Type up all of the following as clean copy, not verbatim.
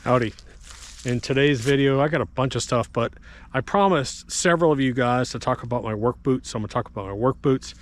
Howdy. In today's video, I got a bunch of stuff, but I promised several of you guys to talk about my work boots. So I'm gonna talk about my work boots.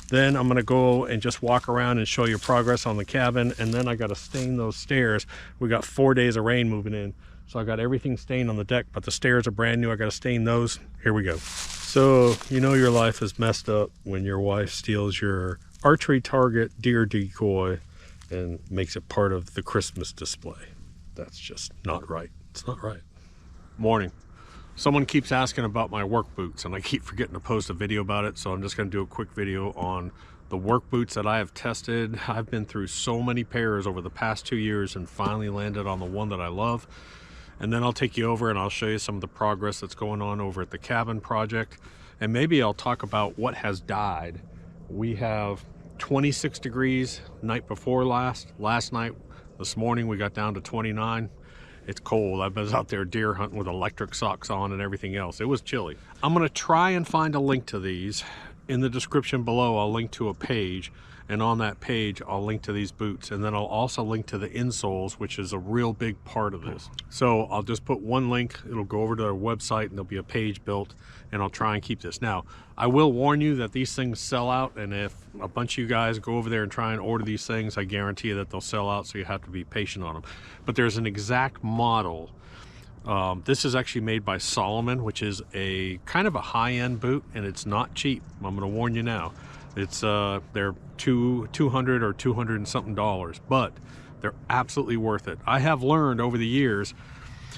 Then I'm gonna go and just walk around and show you progress on the cabin. And then I gotta stain those stairs. We got 4 days of rain moving in. So I got everything stained on the deck, but the stairs are brand new. I gotta stain those. Here we go. So you know your life is messed up when your wife steals your archery target deer decoy and makes it part of the Christmas display. That's just not right. It's not right. Morning. Someone keeps asking about my work boots and I keep forgetting to post a video about it, so I'm just going to do a quick video on the work boots that I have tested. I've been through so many pairs over the past 2 years and finally landed on the one that I love. And then I'll take you over and I'll show you some of the progress that's going on over at the cabin project. And maybe I'll talk about what has died. We have 26 degrees night before last night. This morning we got down to 29. It's cold. I was out there deer hunting with electric socks on and everything else. It was chilly. I'm gonna try and find a link to these. In the description below, I'll link to a page, and on that page, I'll link to these boots. And then I'll also link to the insoles, which is a real big part of this. So I'll just put one link. It'll go over to their website and there'll be a page built, and I'll try and keep this. Now, I will warn you that these things sell out, and if a bunch of you guys go over there and try and order these things, I guarantee you that they'll sell out, so you have to be patient on them. But there's an exact model. This is actually made by Salomon, which is a kind of a high-end boot, and it's not cheap. I'm going to warn you now. It's they're $200 or $200 and something, but they're absolutely worth it. I have learned over the years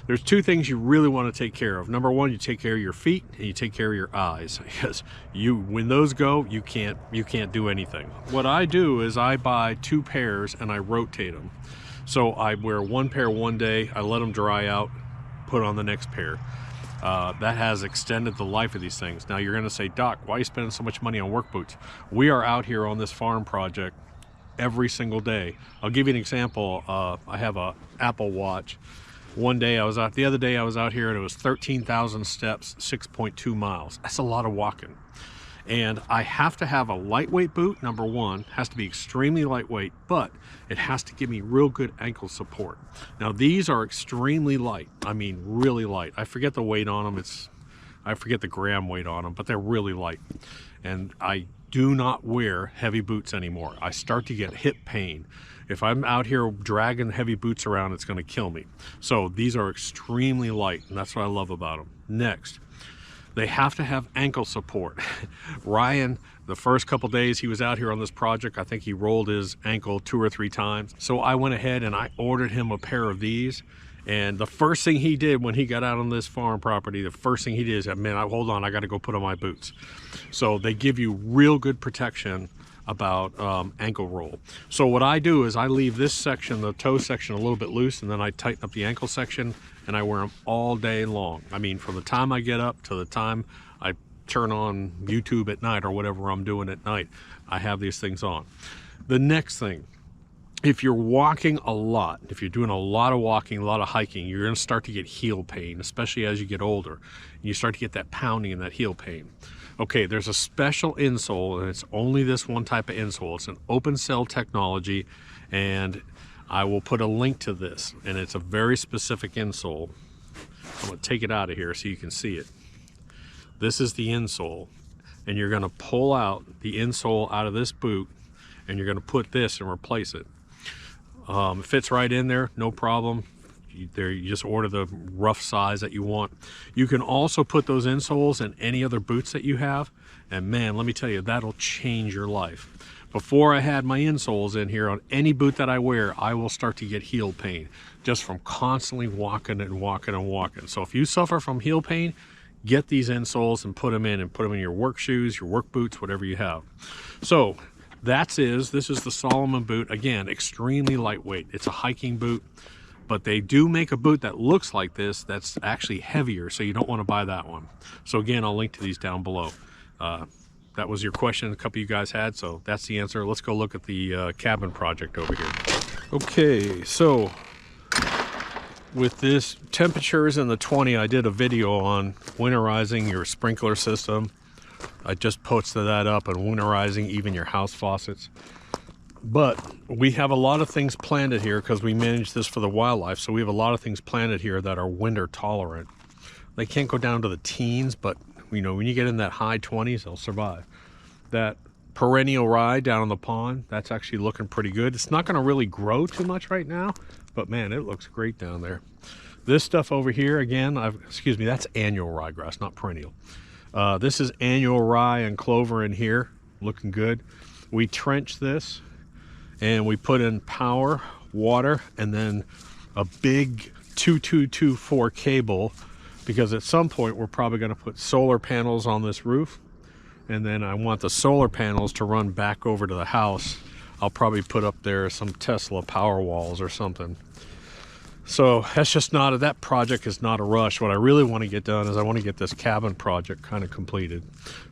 there's two things you really want to take care of. Number one, you take care of your feet and you take care of your eyes, because when those go, you can't do anything. What I do is I buy 2 pairs and I rotate them. So I wear one pair one day, I let them dry out, put on the next pair. That has extended the life of these things. Now you're going to say, Doc, why are you spending so much money on work boots? We are out here on this farm project every single day. I'll give you an example. I have a Apple Watch. One day I was out, the other day I was out here and it was 13,000 steps, 6.2 miles. That's a lot of walking. And I have to have a lightweight boot. Number one, has to be extremely lightweight, but it has to give me real good ankle support. Now these are extremely light. I mean, really light. I forget the weight on them. I forget the gram weight on them, but they're really light. And I do not wear heavy boots anymore. I start to get hip pain. If I'm out here dragging heavy boots around, it's gonna kill me. So these are extremely light, and that's what I love about them. Next, they have to have ankle support. Ryan, the first couple days he was out here on this project, I think he rolled his ankle 2 or 3 times. So I went ahead and I ordered him a pair of these. And the first thing he did when he got out on this farm property, the first thing he did is, man, hold on, I got to go put on my boots. So they give you real good protection about ankle roll. So what I do is I leave this section, the toe section, a little bit loose, and then I tighten up the ankle section, and I wear them all day long. I mean, from the time I get up to the time I turn on YouTube at night or whatever I'm doing at night, I have these things on. The next thing, if you're walking a lot, if you're doing a lot of walking, a lot of hiking, you're going to start to get heel pain, especially as you get older. You start to get that pounding and that heel pain. Okay, there's a special insole, and it's only this one type of insole. It's an open cell technology, and I will put a link to this, and it's a very specific insole. I'm going to take it out of here so you can see it. This is the insole, and you're going to pull out the insole out of this boot, and you're going to put this and replace it. It fits right in there, no problem. You just order the rough size that you want. You can also put those insoles in any other boots that you have, and man, let me tell you, that'll change your life. Before I had my insoles in here, on any boot that I wear, I will start to get heel pain just from constantly walking and walking and walking. So if you suffer from heel pain, get these insoles and put them in your work shoes, your work boots, whatever you have. So this is the Salomon boot. Again, extremely lightweight. It's a hiking boot, but they do make a boot that looks like this that's actually heavier, so you don't want to buy that one. So again, I'll link to these down below. That was your question a couple of you guys had, so that's the answer. Let's go look at the cabin project over here. Okay, so with this temperatures in the 20, I did a video on winterizing your sprinkler system. I just posted that up, and winterizing even your house faucets. But we have a lot of things planted here because we manage this for the wildlife. So we have a lot of things planted here that are winter tolerant. They can't go down to the teens, but you know, when you get in that high 20s, they'll survive. That perennial rye down on the pond, that's actually looking pretty good. It's not going to really grow too much right now, but man, it looks great down there. This stuff over here, again, excuse me, that's annual ryegrass, not perennial. This is annual rye and clover in here, looking good. We trench this and we put in power, water, and then a big 2224 cable, because at some point we're probably going to put solar panels on this roof, and then I want the solar panels to run back over to the house. I'll probably put up there some Tesla power walls or something. So that's just not, that project is not a rush. What I really want to get done is I want to get this cabin project kind of completed.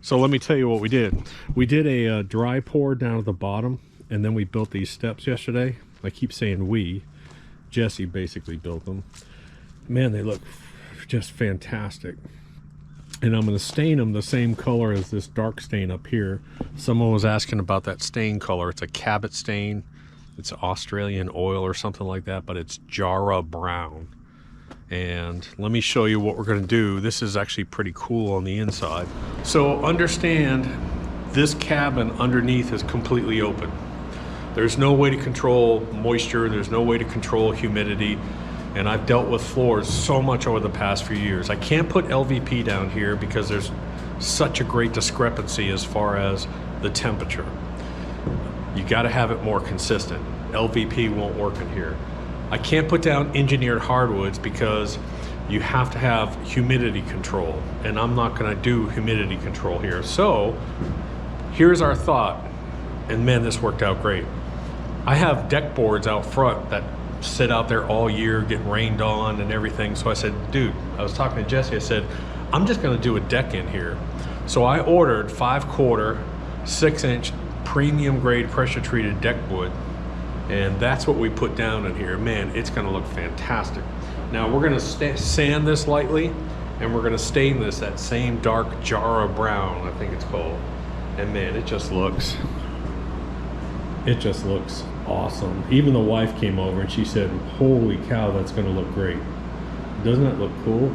So let me tell you what we did. We did a dry pour down at the bottom, and then we built these steps yesterday. I keep saying we. Jesse basically built them. Man, they look just fantastic. And I'm going to stain them the same color as this dark stain up here. Someone was asking about that stain color. It's a Cabot stain. It's Australian oil or something like that, but it's Jarrah brown. And let me show you what we're going to do. This is actually pretty cool on the inside. So understand, this cabin underneath is completely open. There's no way to control moisture. There's no way to control humidity. And I've dealt with floors so much over the past few years. I can't put LVP down here because there's such a great discrepancy as far as the temperature. You got to have it more consistent. LVP won't work in here. I can't put down engineered hardwoods because you have to have humidity control, and I'm not going to do humidity control here. So here's our thought, and man, this worked out great. I have deck boards out front that sit out there all year, get rained on and everything. So I said, dude, I was talking to Jesse, I said, I'm just going to do a deck in here. So I ordered 5/4, 6-inch premium grade pressure treated deck wood, and that's what we put down in here. Man, it's going to look fantastic. Now we're going to sand this lightly, and we're going to stain this that same dark Jarrah brown, I think it's called. And man, it just looks awesome. Even the wife came over and she said, holy cow, that's going to look great. Doesn't that look cool?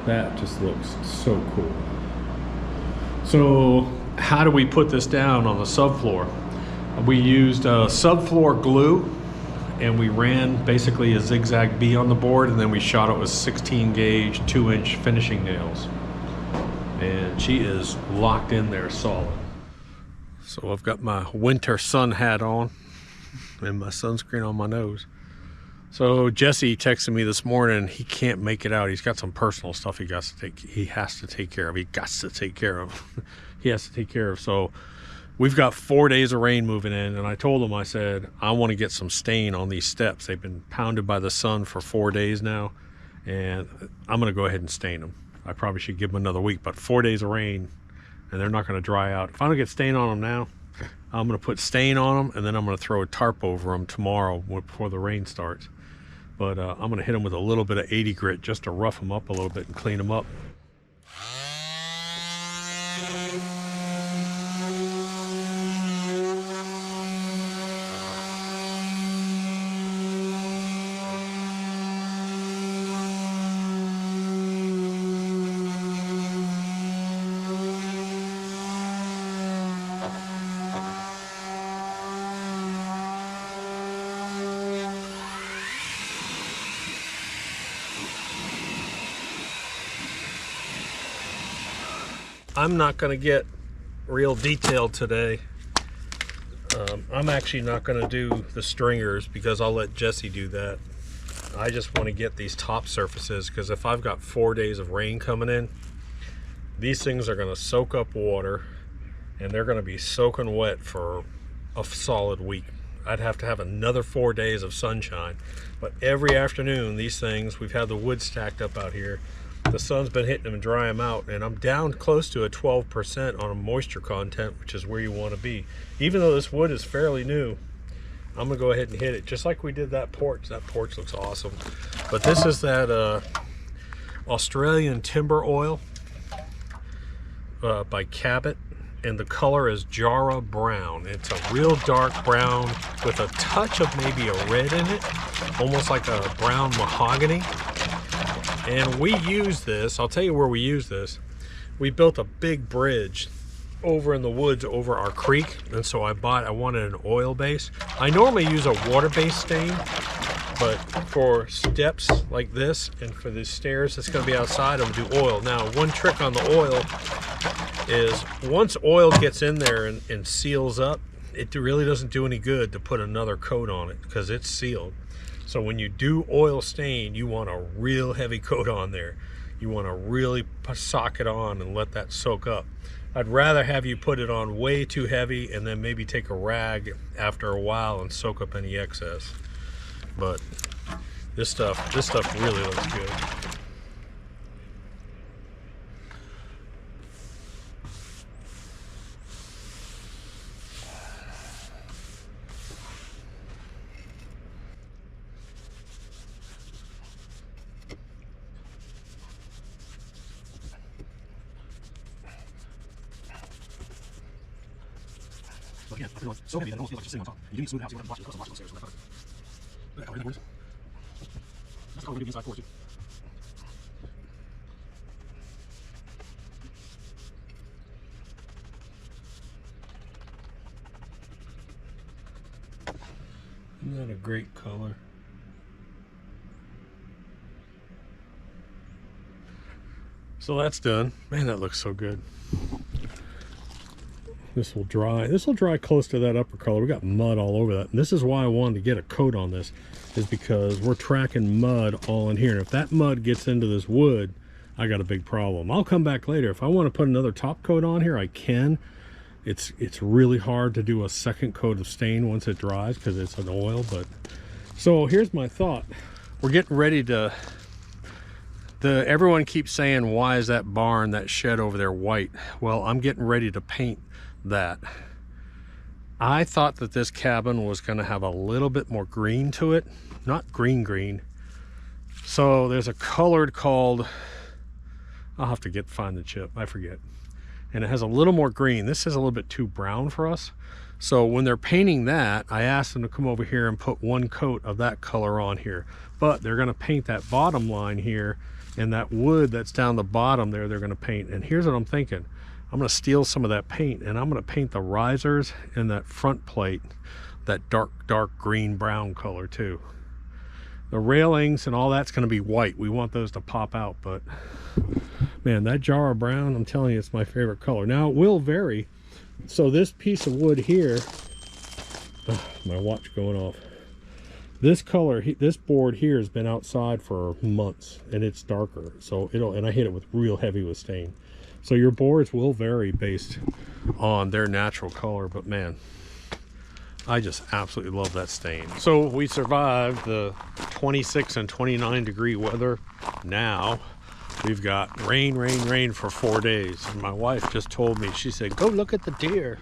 That just looks so cool. So how do we put this down on the subfloor? We used subfloor glue, and we ran basically a zigzag B on the board, and then we shot it with 16 gauge 2-inch finishing nails, and she is locked in there solid. So I've got my winter sun hat on and my sunscreen on my nose. So Jesse texted me this morning. He can't make it out. He's got some personal stuff he has to take care of. He has to take care of. So we've got 4 days of rain moving in, and I told him, I said, I want to get some stain on these steps. They've been pounded by the sun for 4 days now, and I'm going to go ahead and stain them. I probably should give them another week, but 4 days of rain, and they're not going to dry out. If I don't get stain on them now, I'm going to put stain on them, and then I'm going to throw a tarp over them tomorrow before the rain starts. But I'm going to hit them with a little bit of 80 grit just to rough them up a little bit and clean them up. I'm not going to get real detailed today. I'm actually not going to do the stringers because I'll let Jesse do that. I just want to get these top surfaces, because if I've got 4 days of rain coming in, these things are going to soak up water, and they're going to be soaking wet for a solid week. I'd have to have another 4 days of sunshine. But every afternoon, these things, we've had the wood stacked up out here. The sun's been hitting them and drying them out, and I'm down close to a 12% on a moisture content, which is where you want to be. Even though this wood is fairly new, I'm gonna go ahead and hit it just like we did that porch. That porch looks awesome. But this is that Australian timber oil by Cabot, and the color is Jarrah Brown. It's a real dark brown with a touch of maybe a red in it, almost like a brown mahogany. And we use this, I'll tell you where we use this. We built a big bridge over in the woods over our creek, and so I wanted an oil base. I normally use a water-based stain, but for steps like this and for the stairs that's going to be outside, I'm going to do oil. Now, one trick on the oil is once oil gets in there and seals up, it really doesn't do any good to put another coat on it because it's sealed. So when you do oil stain, you want a real heavy coat on there. You want to really sock it on and let that soak up. I'd rather have you put it on way too heavy and then maybe take a rag after a while and soak up any excess. But this stuff really looks good. But again, I feel it's so heavy that it almost feels like it's sitting on top. You do need to smooth it out so you don't have to watch it close on the stairs. Look at that color in the corners. That's the color we do the inside floor too. Isn't that a great color? So that's done. Man, that looks so good. This will dry. This will dry close to that upper color. We got mud all over that. And this is why I wanted to get a coat on this, is because we're tracking mud all in here. And if that mud gets into this wood, I got a big problem. I'll come back later. If I want to put another top coat on here, I can. It's really hard to do a second coat of stain once it dries because it's an oil. But so here's my thought. We're getting ready to, everyone keeps saying, why is that barn, that shed over there white? Well, I'm getting ready to paint that. I thought that this cabin was going to have a little bit more green to it, not green. So there's a colored called, I'll have to find the chip, I forget. And it has a little more green. This is a little bit too brown for us. So when they're painting that, I asked them to come over here and put one coat of that color on here. But they're going to paint that bottom line here, and that wood that's down the bottom there, they're going to paint. And here's what I'm thinking. I'm going to steal some of that paint, and I'm going to paint the risers and that front plate that dark green brown color too. The railings and all that's going to be white. We want those to pop out, but man, that Jarrah Brown, I'm telling you, it's my favorite color. Now it will vary. So this piece of wood here, my watch going off. This color, this board here has been outside for months and it's darker. So and I hit it with real heavy with stain. So your boards will vary based on their natural color, but man, I just absolutely love that stain. So we survived the 26 and 29 degree weather. Now we've got rain for 4 days. And my wife just told me, she said, go look at the deer.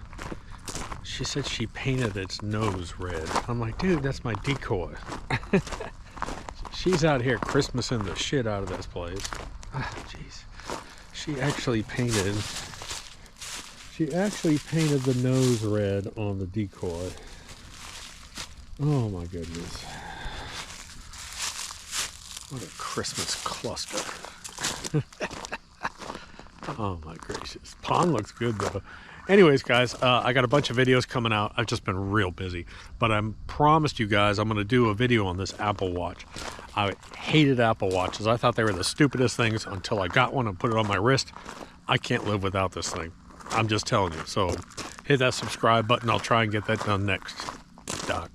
She said she painted its nose red. I'm like, dude, that's my decoy. She's out here Christmasing the shit out of this place. Jeez. She actually painted the nose red on the decoy. Oh my goodness. What a Christmas cluster. Oh my gracious. Pond looks good though. Anyways, guys, I got a bunch of videos coming out. I've just been real busy, but I promised you guys I'm going to do a video on this Apple Watch. I hated Apple Watches. I thought they were the stupidest things until I got one and put it on my wrist. I can't live without this thing. I'm just telling you. So hit that subscribe button. I'll try and get that done next. Doc.